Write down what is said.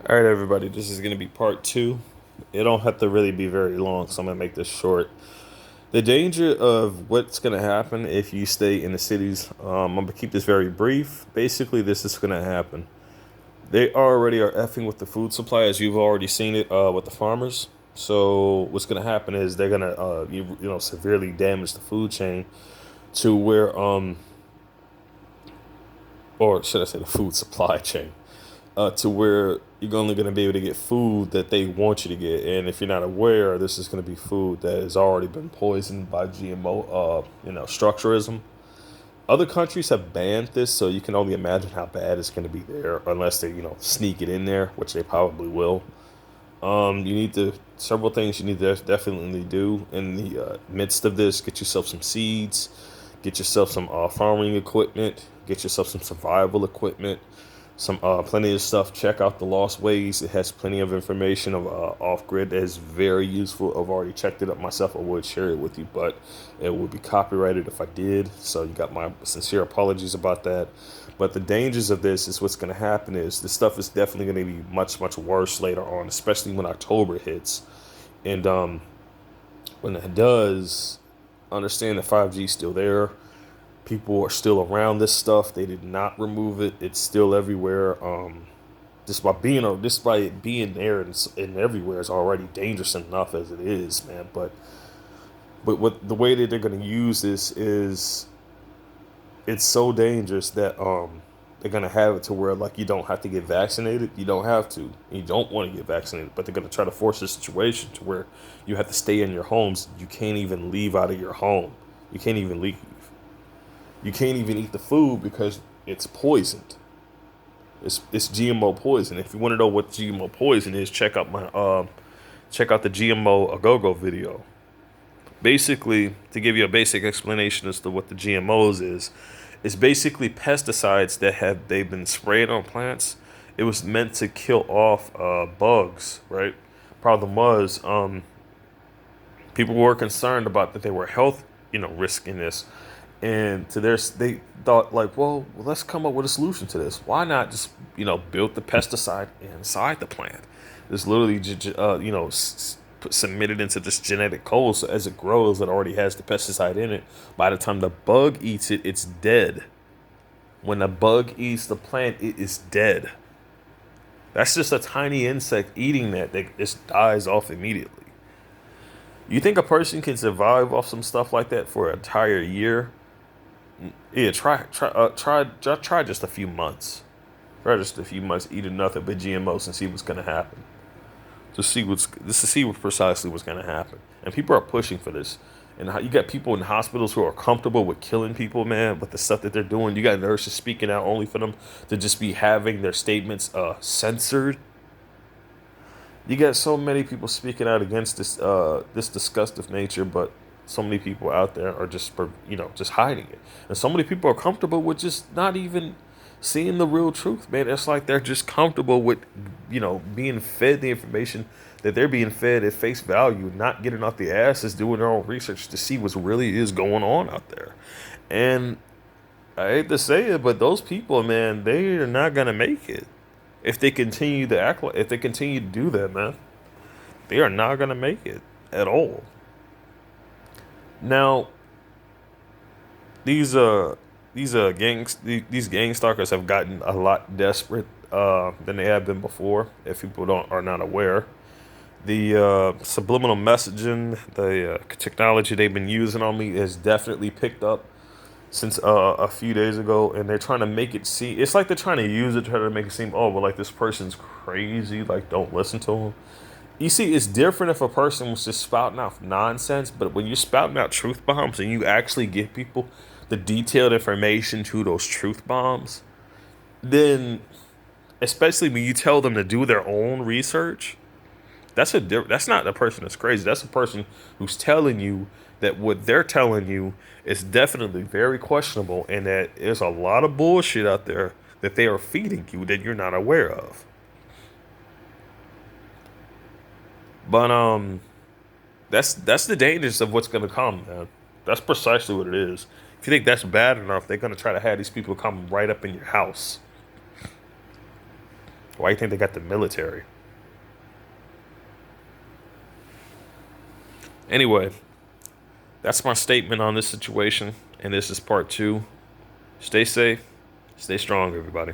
All right, everybody, this is going to be part two. It don't have to really be very long, so I'm going to make this short. The danger of what's going to happen if you stay in the cities, I'm going to keep this very brief. Basically, this is going to happen. They already are effing with the food supply, as you've already seen it with the farmers. So what's going to happen is they're going to, severely damage the food chain to where, or should I say, the food supply chain to where you're only going to be able to get food that they want you to get. And if you're not aware, this is going to be food that has already been poisoned by GMO, structuralism. Other countries have banned this, so you can only imagine how bad it's going to be there, unless they, sneak it in there, which they probably will. You need to several things you need to definitely do in the midst of this. Get yourself some seeds, get yourself some farming equipment, get yourself some survival equipment, some plenty of stuff. Check out the Lost Ways. It has plenty of information of off grid that is very useful. I've already checked it up myself. I would share it with you, but it would be copyrighted if I did. So you got my sincere apologies about that. But the dangers of this is what's going to happen is this stuff is definitely going to be much worse later on, especially when October hits. And when it does, understand that 5G is still there. People are still around this stuff. They did not remove it. It's still everywhere. Just by it being there and everywhere is already dangerous enough as it is, man. But what the way that they're gonna use this is it's so dangerous that they're gonna have it to where like you don't have to get vaccinated. You don't have to. You don't want to get vaccinated, but they're gonna try to force a situation to where you have to stay in your homes. You can't even leave out of your home. You can't even leave. You can't even eat the food because it's poisoned. It's GMO poison. If you want to know what GMO poison is, check out the GMO a go go video. Basically, to give you a basic explanation as to what the GMOs is, it's basically pesticides that have they've been sprayed on plants. It was meant to kill off bugs, right? Problem was, people were concerned about that they were health, risking this, and they thought like, well, let's come up with a solution to this. Why not just build the pesticide inside the plant? Just literally, submit it into this genetic code, so as it grows, it already has the pesticide in it. By the time the bug eats it, it's dead. When the bug eats the plant, it is dead. That's just a tiny insect eating that just dies off immediately. You think a person can survive off some stuff like that for an entire year? Yeah, try just a few months. Try just a few months eating nothing but GMOs and see what's gonna happen. Just to see what precisely what's gonna happen. And people are pushing for this. And you got people in hospitals who are comfortable with killing people, man, with the stuff that they're doing. You got nurses speaking out only for them to just be having their statements censored. You got so many people speaking out against this disgustive nature, but so many people out there are just hiding it, and so many people are comfortable with just not even seeing the real truth, man. It's like they're just comfortable with being fed the information that they're being fed at face value, not getting off the asses doing their own research to see what really is going on out there. And I hate to say it, but those people, man, they are not gonna make it if they continue to if they continue to do that, man. They are not gonna make it at all. Now, these these gang stalkers have gotten a lot desperate than they have been before. If people don't are not aware, the subliminal messaging, the technology they've been using on me has definitely picked up since a few days ago, and they're trying to make it seem. It's like they're trying to use it, try to make it seem, oh, well, like this person's crazy, like don't listen to him. You see, it's different if a person was just spouting out nonsense, but when you're spouting out truth bombs and you actually give people the detailed information to those truth bombs, then especially when you tell them to do their own research, that's not the person that's crazy. That's the person who's telling you that what they're telling you is definitely very questionable and that there's a lot of bullshit out there that they are feeding you that you're not aware of. But that's the dangers of what's gonna come, man. That's precisely what it is. If you think that's bad enough, they're gonna try to have these people come right up in your house. Why do you think they got the military? Anyway, that's my statement on this situation, and this is part two. Stay safe, stay strong, everybody.